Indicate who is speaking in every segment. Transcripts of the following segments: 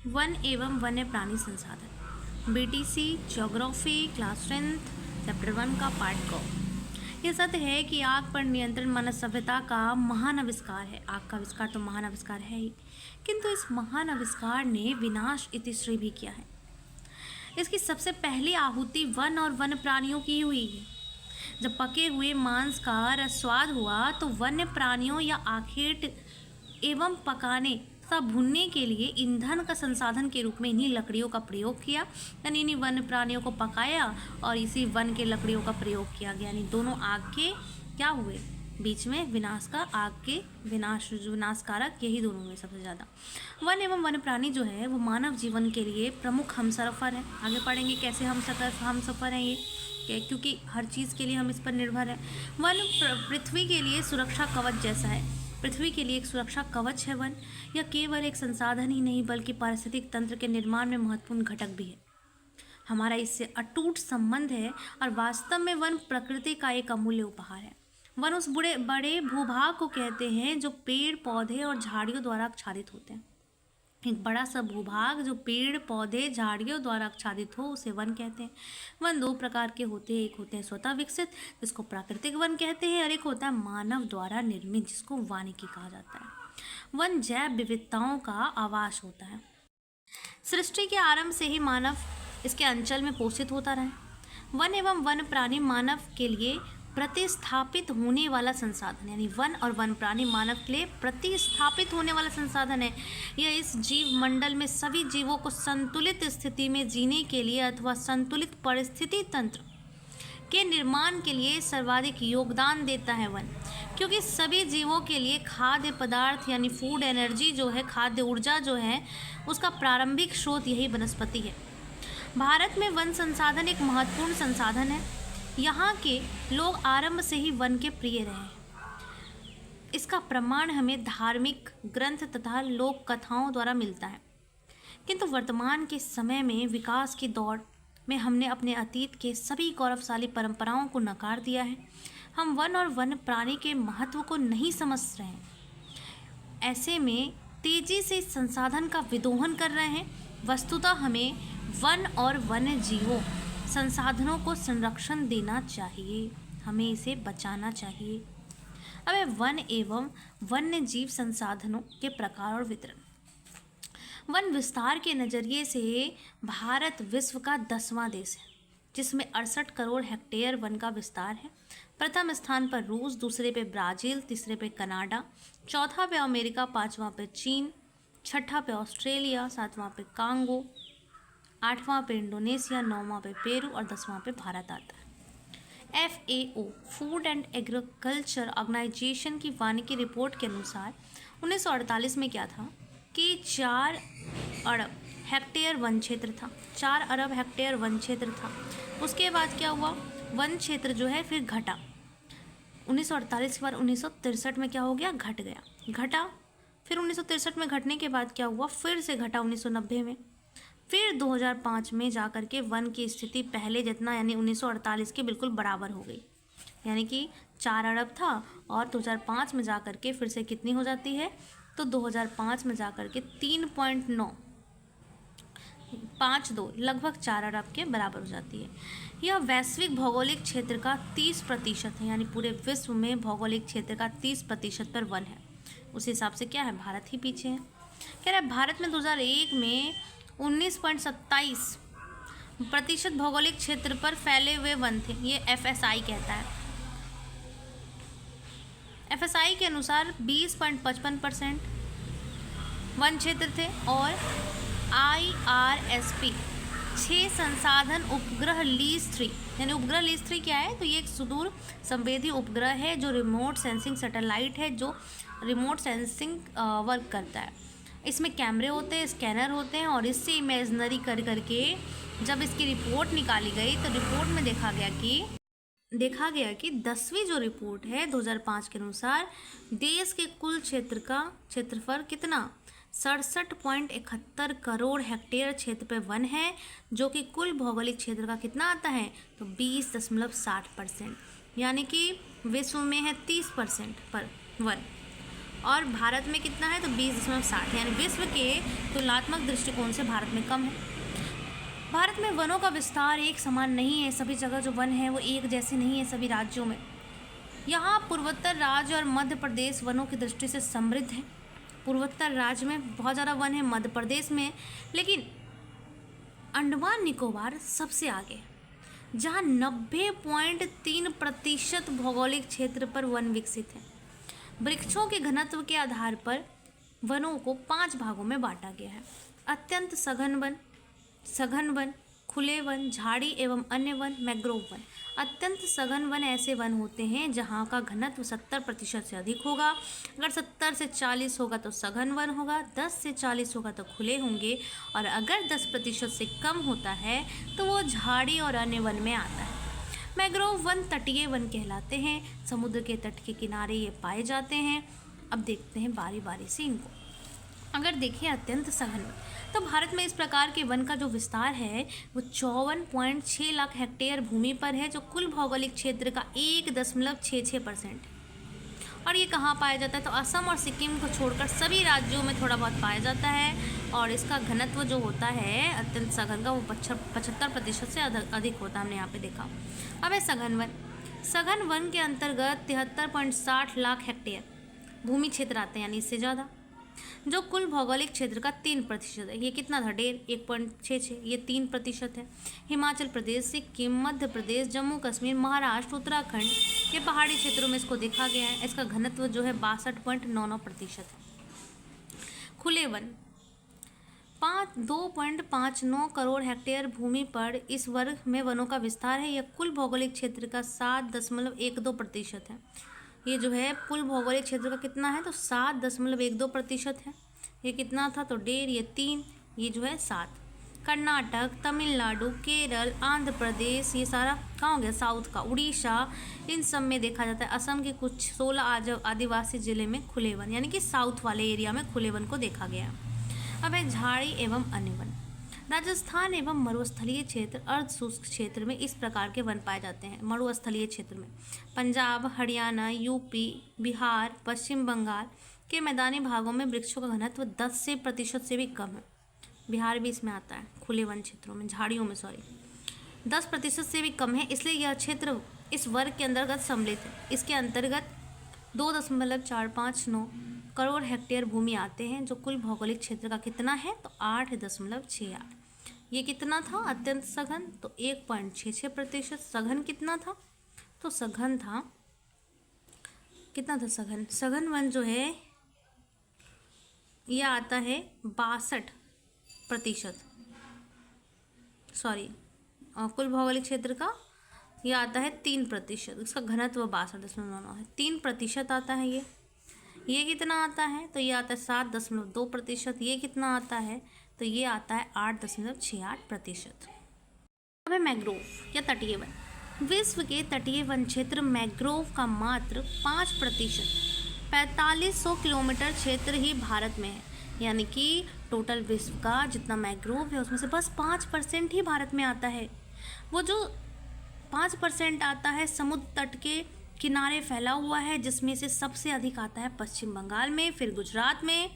Speaker 1: One एवं वन्य प्राणी संसाधन, BTC geography class 10th chapter 1 का पार्ट क। यह सत्य है कि आग पर नियंत्रण मानव सभ्यता का महान आविष्कार है। आग का आविष्कार तो महान आविष्कार है ही, किंतु इस महान आविष्कार ने विनाश इतिश्री भी किया है। इसकी सबसे पहली आहुति वन और वन्य प्राणियों की हुई है। जब पके हुए मांस का रसस्वाद हुआ तो वन्य प्राणियों या आखेट एवं पकाने तथा भुनने के लिए ईंधन का संसाधन के रूप में इन्हीं लकड़ियों का प्रयोग किया, यानी इन्हीं वन्य प्राणियों को पकाया और इसी वन के लकड़ियों का प्रयोग किया गया। यानी दोनों आग के क्या हुए, बीच में विनाश का, आग के विनाशकारक यही दोनों हुए सबसे ज़्यादा। वन एवं वन्य प्राणी जो है वो मानव जीवन के लिए प्रमुख हमसफ़र है। आगे पढ़ेंगे कैसे हमसफ़र हैं ये, क्योंकि हर चीज़ के लिए हम इस पर निर्भर हैं। वन पृथ्वी के लिए सुरक्षा कवच जैसा है। पृथ्वी के लिए एक सुरक्षा कवच है वन। यह केवल एक संसाधन ही नहीं बल्कि पारिस्थितिक तंत्र के निर्माण में महत्वपूर्ण घटक भी है। हमारा इससे अटूट संबंध है और वास्तव में वन प्रकृति का एक अमूल्य उपहार है। वन उस बड़े भूभाग को कहते हैं जो पेड़ पौधे और झाड़ियों द्वारा आच्छादित होते हैं। एक बड़ा सा भूभाग जो पेड़ पौधे झाड़ियों द्वारा आच्छादित हो उसे वन कहते हैं। वन दो प्रकार के होते हैं, एक होते हैं स्वतः विकसित जिसको प्राकृतिक वन कहते हैं और एक होता है मानव द्वारा निर्मित जिसको वानिकी कहा जाता है। वन जैव विविधताओं का आवास होता है। सृष्टि के आरंभ से ही मानव इसके अंचल में पोषित होता रहा है। वन एवं वन प्राणी मानव के लिए प्रतिस्थापित होने वाला संसाधन, यानी वन और वन प्राणी मानव के लिए प्रतिस्थापित होने वाला संसाधन है। यह इस जीव मंडल में सभी जीवों को संतुलित स्थिति में जीने के लिए अथवा संतुलित परिस्थिति तंत्र के निर्माण के लिए सर्वाधिक योगदान देता है वन, क्योंकि सभी जीवों के लिए खाद्य पदार्थ यानी फूड एनर्जी जो है, खाद्य ऊर्जा जो है, उसका प्रारंभिक स्रोत यही वनस्पति है। भारत में वन संसाधन एक महत्वपूर्ण संसाधन है। यहाँ के लोग आरंभ से ही वन के प्रिय रहे हैं। इसका प्रमाण हमें धार्मिक ग्रंथ तथा लोक कथाओं द्वारा मिलता है। किंतु वर्तमान के समय में विकास की दौड़ में हमने अपने अतीत के सभी गौरवशाली परंपराओं को नकार दिया है। हम वन और वन्य प्राणी के महत्व को नहीं समझ रहे हैं। ऐसे में तेजी से संसाधन का विदोहन कर रहे हैं। वस्तुतः हमें वन और वन्य जीवों संसाधनों को संरक्षण देना चाहिए, हमें इसे बचाना चाहिए। अब वन एवं वन्य जीव संसाधनों के प्रकार और वितरण। वन विस्तार के नज़रिए से भारत विश्व का 10वां देश है, जिसमें 68 करोड़ हेक्टेयर वन का विस्तार है। प्रथम स्थान पर रूस, दूसरे पे ब्राज़ील, तीसरे पे कनाडा, चौथा पे अमेरिका, पाँचवां पे चीन, छठा पे ऑस्ट्रेलिया, सातवां पे कांगो, 8वां पे इंडोनेशिया, 9वां पे पेरू और 10वां पे भारत आता है। FAO food and agriculture organisation की वानिकी रिपोर्ट के अनुसार 1948 में क्या था कि 4 अरब हेक्टेयर वन क्षेत्र था। 4 अरब हेक्टेयर वन क्षेत्र था। उसके बाद क्या हुआ, वन क्षेत्र जो है फिर घटा। 1948 के बाद 1963 में क्या हो गया, घटा। फिर 1963 में घटने के बाद क्या हुआ, फिर से घटा 1990 में। फिर 2005 में जाकर के वन की स्थिति पहले जितना यानी 1948 के बिल्कुल बराबर हो गई। यानी कि 4 अरब था और 2005 में जाकर के फिर से कितनी हो जाती है, तो 2005 में जाकर के 3.952 लगभग 4 अरब के बराबर हो जाती है। यह वैश्विक भौगोलिक क्षेत्र का 30% है, यानी पूरे विश्व में भौगोलिक क्षेत्र का 30% पर वन है। उस हिसाब से क्या है, भारत ही पीछे है। कह रहा है भारत में 2001 में 19.27% भौगोलिक क्षेत्र पर फैले हुए वन थे। ये FSI कहता है। FSI के अनुसार 20.55% वन क्षेत्र थे और IRSP 6 संसाधन उपग्रह लीज 3, यानी उपग्रह लीज 3 क्या है, तो ये एक सुदूर संवेदी उपग्रह है जो रिमोट सेंसिंग सैटेलाइट है जो रिमोट सेंसिंग वर्क करता है। इसमें कैमरे होते हैं, स्कैनर होते हैं और इससे इमेजनरी करके जब इसकी रिपोर्ट निकाली गई तो रिपोर्ट में देखा गया कि 10वीं जो रिपोर्ट है 2005 के अनुसार देश के कुल क्षेत्रफल कितना 67.71 करोड़ हेक्टेयर क्षेत्र पे वन है, जो कि कुल भौगोलिक क्षेत्र का कितना आता है, तो 20.60%, यानी कि विश्व में है 30% पर वन। और भारत में कितना है, तो 20.60, यानी विश्व के तुलनात्मक दृष्टिकोण से भारत में कम है। भारत में वनों का विस्तार एक समान नहीं है, सभी जगह जो वन है वो एक जैसे नहीं है सभी राज्यों में। यहाँ पूर्वोत्तर राज्य और मध्य प्रदेश वनों की दृष्टि से समृद्ध है। पूर्वोत्तर राज्य में बहुत ज़्यादा वन है, मध्य प्रदेश में, लेकिन अंडमान निकोबार सबसे आगे है, जहाँ 90.3% भौगोलिक क्षेत्र पर वन विकसित है। वृक्षों के घनत्व के आधार पर वनों को 5 भागों में बांटा गया है। अत्यंत सघन वन, खुले वन, झाड़ी एवं अन्य वन, मैंग्रोव वन। अत्यंत सघन वन ऐसे वन होते हैं जहाँ का घनत्व 70% से अधिक होगा। अगर 70 से 40 होगा तो सघन वन होगा, 10 से 40 होगा तो खुले होंगे, और अगर 10% से कम होता है तो वो झाड़ी और अन्य वन में आता है। मैंग्रोव वन तटीय वन कहलाते हैं, समुद्र के तट के किनारे ये पाए जाते हैं। अब देखते हैं बारी बारी से इनको। अगर देखें अत्यंत सघन वन, तो भारत में इस प्रकार के वन का जो विस्तार है वो 54.6 लाख हेक्टेयर भूमि पर है, जो कुल भौगोलिक क्षेत्र का 1.66% है। और ये कहाँ पाया जाता है, तो असम और सिक्किम को छोड़कर सभी राज्यों में थोड़ा बहुत पाया जाता है। और इसका घनत्व जो होता है अत्यंत सघन का वो 75% से अधिक होता है, हमने यहाँ पे देखा। अब है सघन वन। सघन वन के अंतर्गत 73.60 लाख हेक्टेयर भूमि क्षेत्र आते हैं, यानी इससे ज़्यादा, जो कुल भौगोलिक क्षेत्र का 3% है। ये कितना था, 1.66, ये 3% है। हिमाचल प्रदेश, सिक्किम, मध्य प्रदेश, जम्मू कश्मीर, महाराष्ट्र, उत्तराखंड के पहाड़ी क्षेत्रों में इसको देखा गया है। इसका घनत्व जो है 62.99% है। खुले वन 2.59 करोड़ हेक्टेयर भूमि पर इस वर्ग में वनों का विस्तार है। यह कुल भौगोलिक क्षेत्र का 7.12% है। ये जो है कुल भौगोलिक क्षेत्र का कितना है, तो 7.12% है। ये कितना था, तो 1.5, ये 3, ये जो है 7। कर्नाटक, तमिलनाडु, केरल, आंध्र प्रदेश, ये सारा कहाँ हो गया, साउथ का, उड़ीसा, इन सब में देखा जाता है। असम के कुछ 16 आदिवासी जिले में खुले वन, यानी कि साउथ वाले एरिया में खुले वन को देखा गया। अब है झाड़ी एवं अन्य वन। राजस्थान एवं मरुस्थलीय क्षेत्र, अर्ध शुष्क क्षेत्र में इस प्रकार के वन पाए जाते हैं। मरुस्थलीय क्षेत्र में पंजाब, हरियाणा, यूपी, बिहार, पश्चिम बंगाल के मैदानी भागों में वृक्षों का घनत्व 10% से भी कम है। बिहार भी इसमें आता है, खुले वन क्षेत्रों में, झाड़ियों में 10% से भी कम है, इसलिए यह क्षेत्र इस वर्ग के अंतर्गत सम्मिलित है। इसके अंतर्गत 2.459 करोड़ हेक्टेयर भूमि आते हैं, जो कुल भौगोलिक क्षेत्र का कितना है, तो 8.68। ये कितना था अत्यंत सघन, तो 1.66%। सघन कितना था, तो सघन था कितना था, सघन वन जो है यह आता है 62%, कुल भौगोलिक क्षेत्र का यह आता है 3%। इसका घनत्व 62.9 है, 3% आता है। ये कितना आता है, तो ये आता है 7.2%। ये कितना आता है, तो ये आता है 8.68%। अब है मैंग्रोव या तटीय वन। विश्व के तटीय वन क्षेत्र मैंग्रोव का मात्र 5%, 4500 किलोमीटर क्षेत्र ही भारत में है। यानी कि टोटल विश्व का जितना मैंग्रोव है उसमें से बस 5% ही भारत में आता है। वो जो 5% आता है समुद्र तट के किनारे फैला हुआ है, जिसमें से सबसे अधिक आता है पश्चिम बंगाल में, फिर गुजरात में,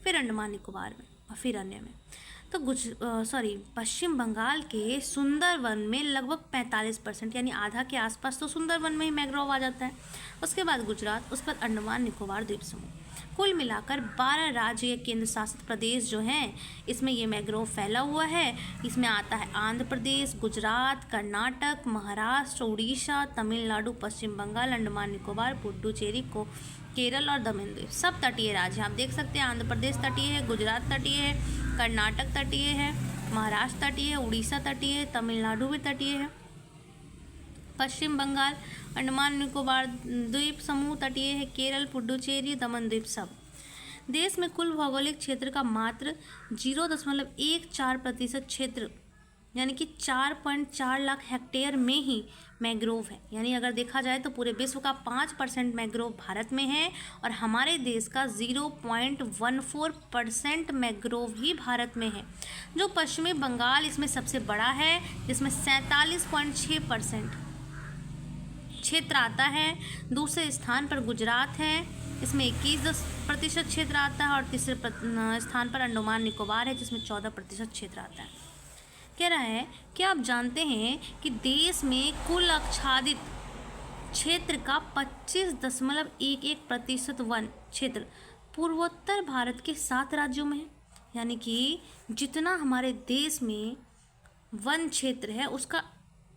Speaker 1: फिर अंडमान निकोबार में और फिर अन्य में। तो पश्चिम बंगाल के सुंदरवन में लगभग 45%, यानी आधा के आसपास तो सुंदरवन में ही मैंग्रोव आ जाता है। उसके बाद गुजरात, उसके बाद अंडमान निकोबार द्वीप समूह। कुल मिलाकर 12 राज्य या केंद्र शासित प्रदेश जो हैं, इसमें ये मैंग्रोव फैला हुआ है। इसमें आता है आंध्र प्रदेश, गुजरात, कर्नाटक, महाराष्ट्र, उड़ीसा, तमिलनाडु, पश्चिम बंगाल, अंडमान निकोबार, पुडुचेरी को, केरल और दमन द्वीप। सब तटीय राज्य आप देख सकते हैं। आंध्र प्रदेश तटीय है, गुजरात तटीय है, कर्नाटक तटीय है, महाराष्ट्र तटीय है, उड़ीसा तटीय है, तमिलनाडु भी तटीय है, पश्चिम बंगाल, अंडमान निकोबार द्वीप समूह तटीय है, केरल, पुडुचेरी, दमन द्वीप सब। देश में कुल भौगोलिक क्षेत्र का मात्र 0.14% क्षेत्र, यानी कि 4.4 लाख हेक्टेयर में ही मैंग्रोव है। यानी अगर देखा जाए तो पूरे विश्व का 5% मैंग्रोव भारत में है और हमारे देश का 0.14% मैंग्रोव ही भारत में है। जो पश्चिमी बंगाल इसमें सबसे बड़ा है, जिसमें 47.6% क्षेत्र आता है। दूसरे स्थान पर गुजरात है, इसमें 21% क्षेत्र आता है। और तीसरे स्थान पर अंडमान निकोबार है, जिसमें 14% क्षेत्र आता है। कह रहा है कि आप जानते हैं कि देश में कुल आच्छादित क्षेत्र का 25.11% वन क्षेत्र पूर्वोत्तर भारत के 7 राज्यों में है। यानी कि जितना हमारे देश में वन क्षेत्र है उसका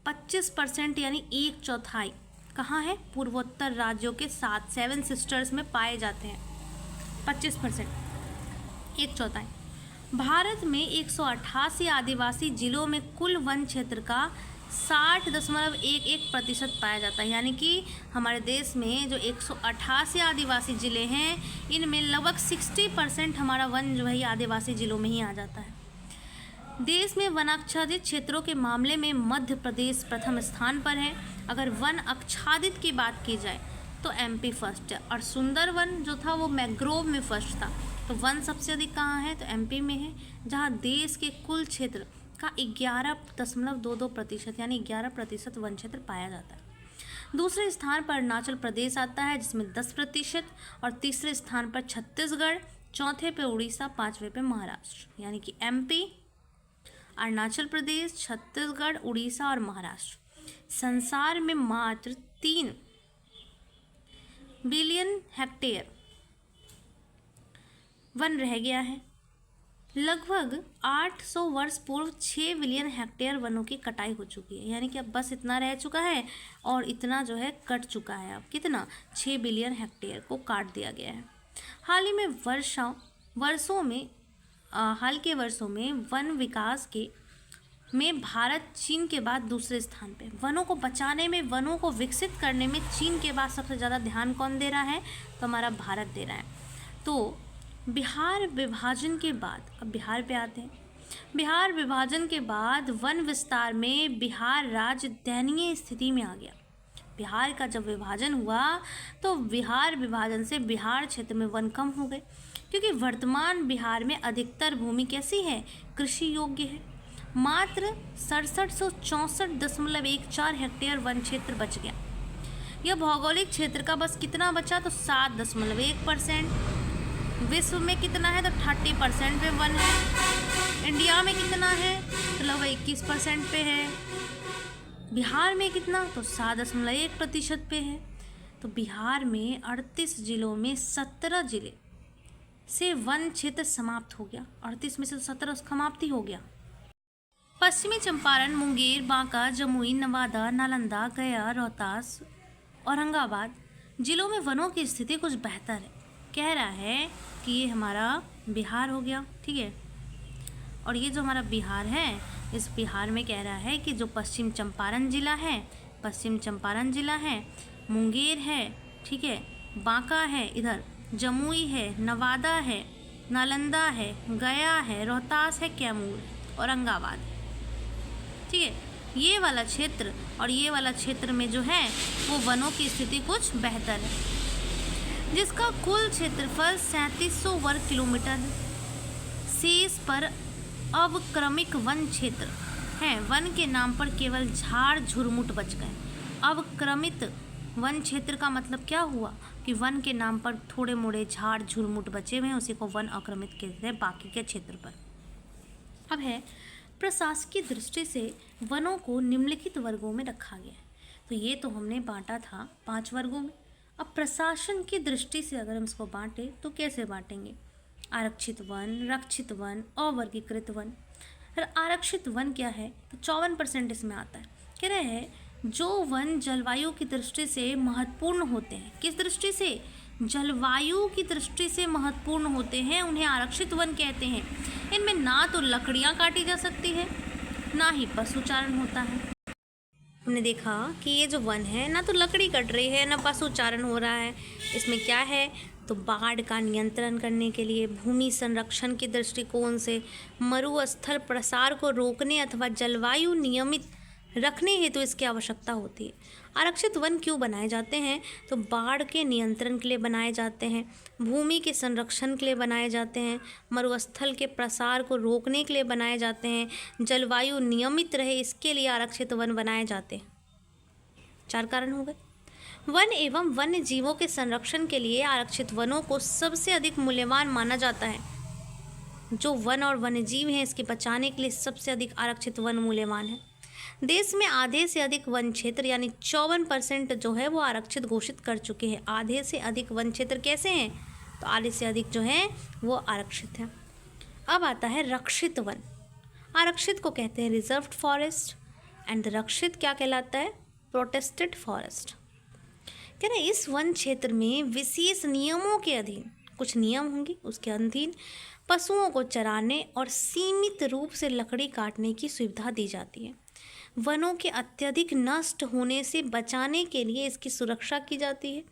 Speaker 1: 25% यानी 1/4 कहाँ है? पूर्वोत्तर राज्यों के 7 सिस्टर्स में पाए जाते हैं। 25%, 1/4। भारत में 188 आदिवासी जिलों में कुल वन क्षेत्र का 60.11% पाया जाता है। यानी कि हमारे देश में जो 188 आदिवासी ज़िले हैं, इनमें लगभग 60% हमारा वन जो है आदिवासी ज़िलों में ही आ जाता है। देश में वनाच्छादित क्षेत्रों के मामले में मध्य प्रदेश प्रथम स्थान पर है। अगर वन आच्छादित की बात की जाए तो एमपी फर्स्ट है। और सुंदरवन जो था वो मैंग्रोव में फर्स्ट था। तो वन सबसे अधिक कहाँ है? तो एमपी में है, जहाँ देश के कुल क्षेत्र का 11.22% यानी 11% वन क्षेत्र पाया जाता है। दूसरे स्थान पर अरुणाचल प्रदेश आता है, जिसमें 10%। और तीसरे स्थान पर छत्तीसगढ़, चौथे पे उड़ीसा, 5वें पे महाराष्ट्र। यानी कि एमपी, अरुणाचल प्रदेश, छत्तीसगढ़, उड़ीसा और महाराष्ट्र संसार में मात्र 3 बिलियन हेक्टेयर वन रह गया है। लगभग 800 वर्ष पूर्व 6 बिलियन हेक्टेयर वनों की कटाई हो चुकी है। यानी कि अब बस इतना रह चुका है और इतना जो है कट चुका है। अब कितना? 6 बिलियन हेक्टेयर को काट दिया गया है। हाल के वर्षों में वन विकास में भारत चीन के बाद दूसरे स्थान पे। वनों को बचाने में, वनों को विकसित करने में चीन के बाद सबसे ज़्यादा ध्यान कौन दे रहा है? तो हमारा भारत दे रहा है। तो बिहार विभाजन के बाद, अब बिहार पे आते हैं। बिहार विभाजन के बाद वन विस्तार में बिहार राज्य दयनीय स्थिति में आ गया। बिहार का जब विभाजन हुआ तो बिहार विभाजन से बिहार क्षेत्र में वन कम हो गए, क्योंकि वर्तमान बिहार में अधिकतर भूमि कैसी है? कृषि योग्य है। मात्र 6764.14 हेक्टेयर वन क्षेत्र बच गया। यह भौगोलिक क्षेत्र का बस कितना बचा? तो 7.1%। विश्व में कितना है? तो 30% पे वन है। इंडिया में कितना है? तो लगभग 21% पे है। बिहार में कितना? तो 7.1% पे है। तो बिहार में 38 जिलों में 17 जिले से वन क्षेत्र समाप्त हो गया। 38 में से 17 समाप्ति हो गया। पश्चिमी चंपारण, मुंगेर, बांका, जमुई, नवादा, नालंदा, गया, रोहतास, औरंगाबाद जिलों में वनों की स्थिति कुछ बेहतर है। कह रहा है कि ये हमारा बिहार हो गया, ठीक है। और ये जो हमारा बिहार है, इस बिहार में कह रहा है कि जो पश्चिम चंपारण जिला है, मुंगेर है, ठीक है, बांका है, इधर जमुई है, नवादा है, नालंदा है, गया है, रोहतास है, कैमूर, औरंगाबाद, ठीक है। ये वाला क्षेत्र और ये वाला क्षेत्र में जो है वो वनों की स्थिति कुछ बेहतर है, जिसका कुल क्षेत्रफल 3700 वर्ग किलोमीटर है। शेष पर अवक्रमिक वन क्षेत्र है। वन के नाम पर केवल झाड़ झुरमुट बच गए। अवक्रमित वन क्षेत्र का मतलब क्या हुआ कि वन के नाम पर थोड़े मोड़े झाड़ झुरमुट बचे हुए हैं, उसी को वन अक्रमित कहते हैं बाकी के क्षेत्र पर। अब है प्रशासकीय दृष्टि से वनों को निम्नलिखित वर्गों में रखा गया है। तो ये तो हमने बांटा था 5 वर्गों में। अब प्रशासन की दृष्टि से अगर हम इसको बांटें तो कैसे बांटेंगे? आरक्षित वन, रक्षित वन, अवर्गीकृत वन। आरक्षित वन क्या है? तो 54% इसमें आता है। कह रहे हैं जो वन जलवायु की दृष्टि से महत्वपूर्ण होते हैं। किस दृष्टि से? जलवायु की दृष्टि से महत्वपूर्ण होते हैं, उन्हें आरक्षित वन कहते हैं। इनमें ना तो लकड़ियाँ काटी जा सकती है, ना ही पशुचारण होता है। हमने देखा कि ये जो वन है ना तो लकड़ी कट रही है ना पशुचारण हो रहा है। इसमें क्या है? तो बाढ़ का नियंत्रण करने के लिए, भूमि संरक्षण के दृष्टिकोण से, मरुस्थल प्रसार को रोकने अथवा जलवायु नियमित रखने हेतु इसकी आवश्यकता होती है। आरक्षित वन क्यों बनाए जाते हैं? तो बाढ़ के नियंत्रण के लिए बनाए जाते हैं, भूमि के संरक्षण के लिए बनाए जाते हैं, मरुस्थल के प्रसार को रोकने के लिए बनाए जाते हैं, जलवायु नियमित रहे इसके लिए आरक्षित वन बनाए जाते हैं। 4 कारण हो गए। वन एवं वन्य जीवों के संरक्षण के लिए आरक्षित वनों को सबसे अधिक मूल्यवान माना जाता है। जो वन और वन्य जीव हैं, इसके बचाने के लिए सबसे अधिक आरक्षित वन मूल्यवान है। देश में आधे से अधिक वन क्षेत्र यानी 54% जो है वो आरक्षित घोषित कर चुके हैं। आधे से अधिक वन क्षेत्र कैसे हैं? तो आधे से अधिक जो है वो आरक्षित है। अब आता है रक्षित वन। आरक्षित को कहते हैं रिजर्व्ड फॉरेस्ट एंड रक्षित क्या कहलाता है? Protected forest. कह रहे इस वन क्षेत्र में विशेष नियमों के अधीन, कुछ नियम होंगे उसके अधीन पशुओं को चराने और सीमित रूप से लकड़ी काटने की सुविधा दी जाती है। वनों के अत्यधिक नष्ट होने से बचाने के लिए इसकी सुरक्षा की जाती है।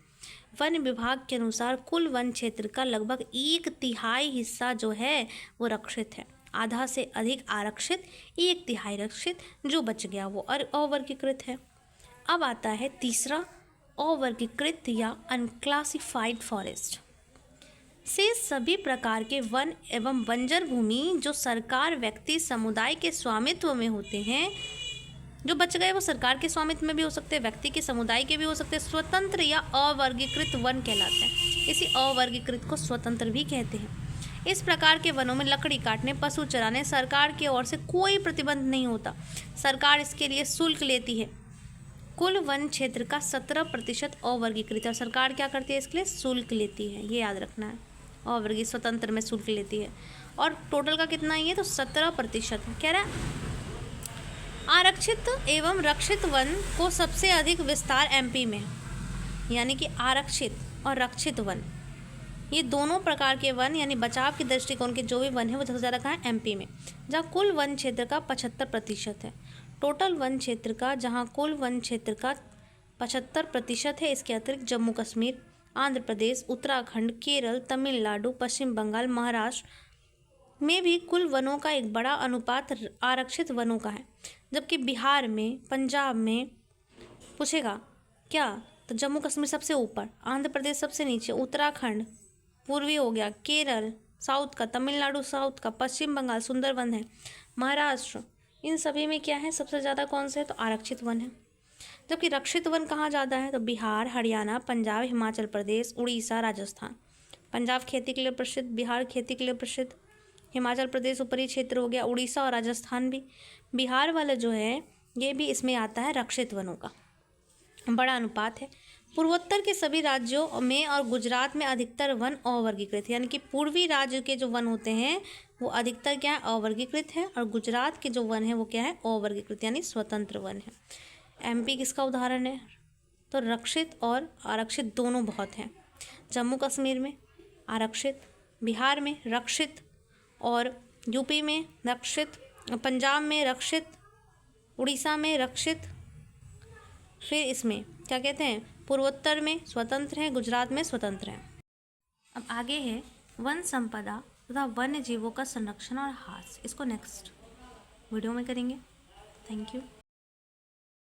Speaker 1: वन विभाग के अनुसार कुल वन क्षेत्र का लगभग 1/3 हिस्सा जो है वो रक्षित है। आधा से अधिक आरक्षित, 1/3 रक्षित, जो बच गया वो अवर्गीकृत है। अब आता है तीसरा, अवर्गीकृत या अनक्लासिफाइड फॉरेस्ट। से सभी प्रकार के वन एवं बंजर भूमि जो सरकार, व्यक्ति, समुदाय के स्वामित्व में होते हैं, जो बच गए वो सरकार के स्वामित्व में भी हो सकते हैं, व्यक्ति के, समुदाय के भी हो सकते हैं, स्वतंत्र या अवर्गीकृत वन कहलाते हैं। इसी अवर्गीकृत को स्वतंत्र भी कहते हैं। इस प्रकार के वनों में लकड़ी काटने, पशु चराने सरकार की ओर से कोई प्रतिबंध नहीं होता। सरकार इसके लिए शुल्क लेती है। कुल वन क्षेत्र का 17% अवर्गीकृत है और सरकार क्या करती है? इसके लिए शुल्क लेती है, ये याद रखना है। अवर्गीकृत स्वतंत्र में शुल्क लेती है। और टोटल का कितना ही है? तो 17% कह रहा है। आरक्षित एवं रक्षित वन को सबसे अधिक विस्तार एमपी में, यानी कि आरक्षित और रक्षित वन, ये दोनों प्रकार के वन यानी बचाव के दृष्टिकोण के जो भी वन है वो सबसे ज़्यादा कहाँ है? एमपी में, जहाँ कुल वन क्षेत्र का 75% है। टोटल वन क्षेत्र का, जहाँ कुल वन क्षेत्र का 75% है। इसके अतिरिक्त जम्मू कश्मीर, आंध्र प्रदेश, उत्तराखंड, केरल, तमिलनाडु, पश्चिम बंगाल, महाराष्ट्र में भी कुल वनों का एक बड़ा अनुपात आरक्षित वनों का है। जबकि बिहार में, पंजाब में पूछेगा क्या, तो जम्मू कश्मीर सबसे ऊपर, आंध्र प्रदेश सबसे नीचे, उत्तराखंड पूर्वी हो गया, केरल साउथ का, तमिलनाडु साउथ का, पश्चिम बंगाल सुंदरवन है, महाराष्ट्र, इन सभी में क्या है? सबसे ज़्यादा कौन से है? तो आरक्षित वन है। जबकि रक्षित वन कहाँ ज़्यादा है? तो बिहार, हरियाणा, पंजाब, हिमाचल प्रदेश, उड़ीसा, राजस्थान। पंजाब खेती के लिए प्रसिद्ध, बिहार खेती के लिए प्रसिद्ध, हिमाचल प्रदेश ऊपरी क्षेत्र हो गया, उड़ीसा और राजस्थान भी। बिहार वाला जो है ये भी इसमें आता है रक्षित वनों का, बड़ा अनुपात है। पूर्वोत्तर के सभी राज्यों में और गुजरात में अधिकतर वन अवर्गीकृत है, यानी कि पूर्वी राज्य के जो वन होते हैं वो अधिकतर क्या है? अवर्गीकृत है। और गुजरात के जो वन है वो क्या है? अवर्गीकृत यानी स्वतंत्र वन है। एमपी किसका उदाहरण है? तो रक्षित और आरक्षित दोनों बहुत हैं। जम्मू कश्मीर में आरक्षित, बिहार में रक्षित और यूपी में रक्षित, पंजाब में रक्षित, उड़ीसा में रक्षित, फिर इसमें क्या कहते हैं? पूर्वोत्तर में स्वतंत्र हैं, गुजरात में स्वतंत्र हैं। अब आगे है वन संपदा तथा वन्य जीवों का संरक्षण और ह्रास। इसको नेक्स्ट वीडियो में करेंगे। Thank you.